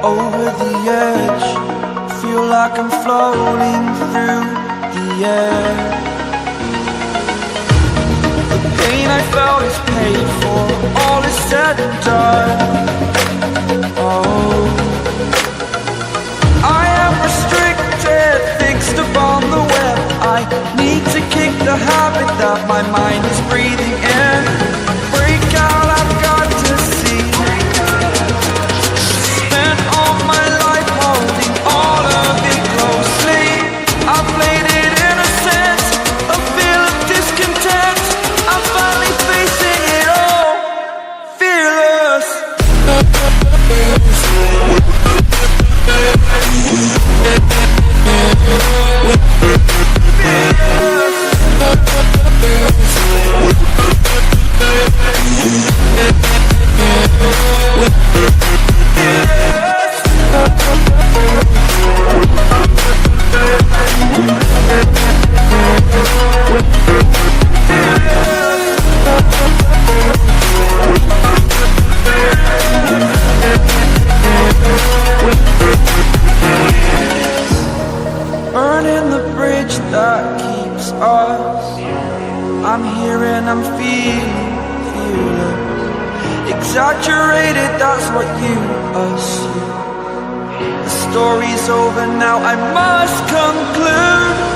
Over the edge, feel like I'm floating through the air. The pain I felt is paid for, all is said and done. Oh, I am restricted, fixed upon the web. I need to kick the habit that my mind is breathing in. Break out, I've got to see. Spent all my life holding all of it closely. I played it innocent, a feel of discontent. I'm finally facing it all, fearless. Burning the bridge that keeps us. I'm here and I'm feeling fearless. Exaggerated, that's what you assume. The story's over now, I must conclude.